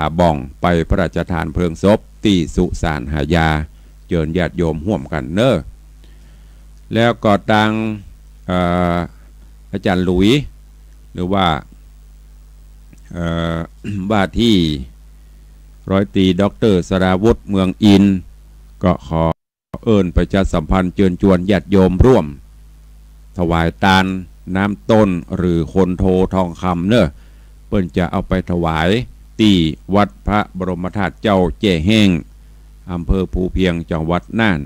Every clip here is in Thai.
าบองไปพระราชทานเพลิงศพที่สุสานหายาเจิญญาติโยมห่วมกันเนอแล้วก็ตังอาจารย์หลุยหรือว่าว่าที่ร้อยตรีด็อกเตอร์สราวุฒิเมืองอินก็ขอเอิญประชาสัมพันธ์เชิญชวนญาติโยมร่วมถวายทานน้ำต้นหรือคนโททองคำเนอะเปิ้นจะเอาไปถวายที่วัดพระบรมธาตุเจ้าแจ้แห้งอำเภอภูเพียงจังหวัดน่าน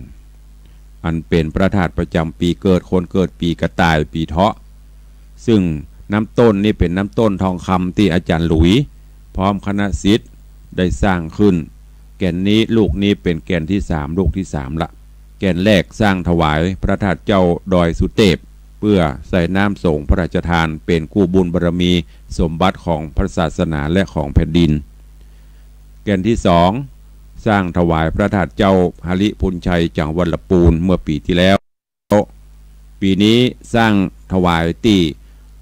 อันเป็นพระธาตุประจำปีเกิดคนเกิดปีกระต่ายปีเถาะซึ่งน้ำต้นนี่เป็นน้ำต้นทองคำที่อาจารย์หลุยพร้อมคณะศิษย์ได้สร้างขึ้นแก่นนี้ลูกนี้เป็นแก่นที่3ลูกที่3ละแก่นแรกสร้างถวายพระธาตุเจ้าดอยสุเทพเพื่อใส่น้ำส่งพระราชทานเป็นกู้บุญบารมีสมบัติของพระศาสนาและของแผ่นดินแก่นที่2สร้างถวายพระธาตุเจ้าหริพุนชัยจังหวัดลำพูนเมื่อปีที่แล้วปีนี้สร้างถวายที่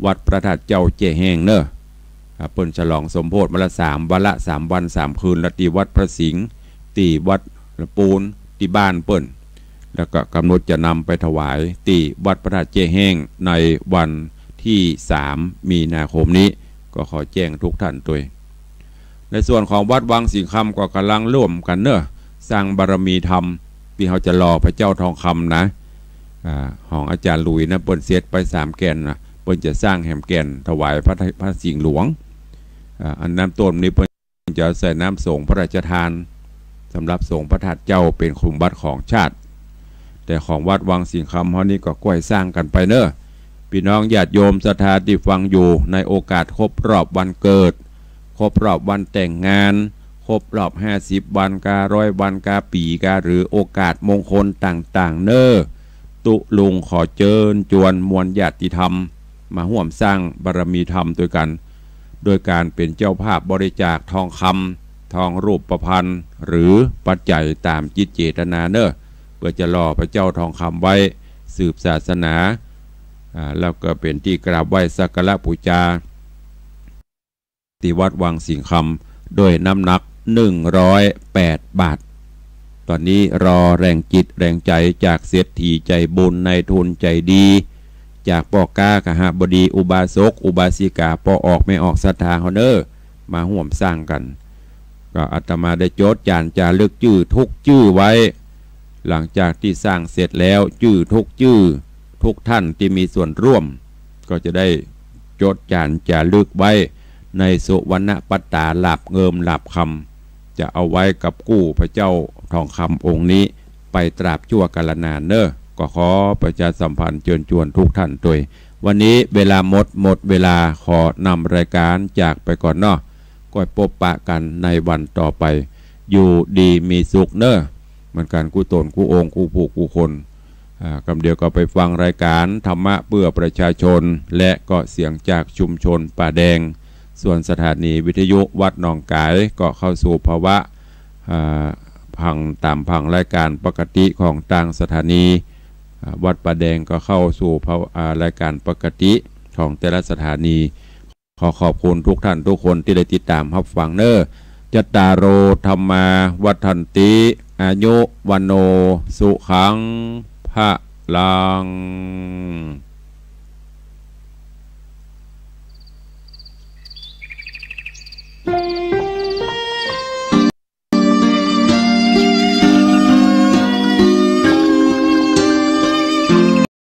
วัดพระธาตุเจ้าแจ้แห้งเนอะเปิ้นฉลองสมโภชวันละ3 วัน 3 คืนและที่วัดพระสิงห์ที่วัดลำพูนที่บ้านเปิ้นแล้วก็กำหนดจะนำไปถวายที่วัดพระธาตุแจ้แห้งในวันที่3 มีนาคมนี้ก็ขอแจ้งทุกท่านด้วยในส่วนของวัดวังสิงห์คำก็กำลังร่วมกันเนอะสร้างบารมีธรรมที่เขาจะรอพระเจ้าทองคำนะของอาจารย์หลุยนะเปิ้นเสร็จไป3 แก่นนะเปิ้นจะสร้างแหมแก่นถวายพระสิงห์หลวงอันน้ำต้นนี้เปิ้นจะใส่น้ำส่งพระราชทานสำหรับส่งพระธาตุเจ้าเป็นคุมบัตรของชาติแต่ของวัดวังสิงห์คำเขานี่ก็ก้อยสร้างกันไปเนอะพี่น้องญาติโยมศรัทธาที่ฟังอยู่ในโอกาสครบรอบวันเกิดครบรอบวันแต่งงานครบรอบ50 วันกา100 วันกาปีกาหรือโอกาสมงคลต่างๆเนอตุลุงขอเชิญชวนมวลญาติธรรมมาร่วมสร้างบารมีธรรมด้วยกันโดยการเป็นเจ้าภาพบริจาคทองคำทองรูปประพันธ์หรือปัจจัยตามจิตเจตนาเนอะเพื่อจะรอพระเจ้าทองคำไว้สืบศาสนาแล้วก็เป็นที่กราบไหว้สักการะบูชาที่วัดวังสิงห์คำโดยน้ำหนัก108 บาทตอนนี้รอแรงจิตแรงใจจากเศรษฐีใจบุญในทุนใจดีจากปอกากหบดีอุบาสกอุบาสิกาปออกไม่ออกศรัทธาเฮาเนอมาร่วมสร้างกันก็อาตมาได้จดจานจารึกชื่อทุกชื่อไว้หลังจากที่สร้างเสร็จแล้วชื่อทุกท่านที่มีส่วนร่วมก็จะได้จดจานจารึกไว้ในสุวรรณปัตตาหลับเงิมหลับคำจะเอาไว้กับกู้พระเจ้าทองคำองค์นี้ไปตราบชั่วกาลนานเนอก็ขอประชาสัมพันธ์เชิญชวนทุกท่านด้วยวันนี้เวลาหมดเวลาขอนำรายการจากไปก่อนเนาะก็พบปะกันในวันต่อไปอยู่ดีมีสุขเนอะเหมือนกันกู้ตนกู้องค์กู้ผู้กู้คนคำเดียวก็ไปฟังรายการธรรมะเพื่อประชาชนและก็เสียงจากชุมชนป่าแดงส่วนสถานีวิทยุวัดหนองกายก็เข้าสู่ภาวะพังรายการปกติของต่างสถานีวัดป่าแดงก็เข้าสู่รายการปกติของแต่ละสถานีขอขอบคุณทุกท่านทุกคนที่ได้ติดตามรับฟังเนอจัตตารโอธรรมาวัฏันติอายุวันโนสุขังพะลัง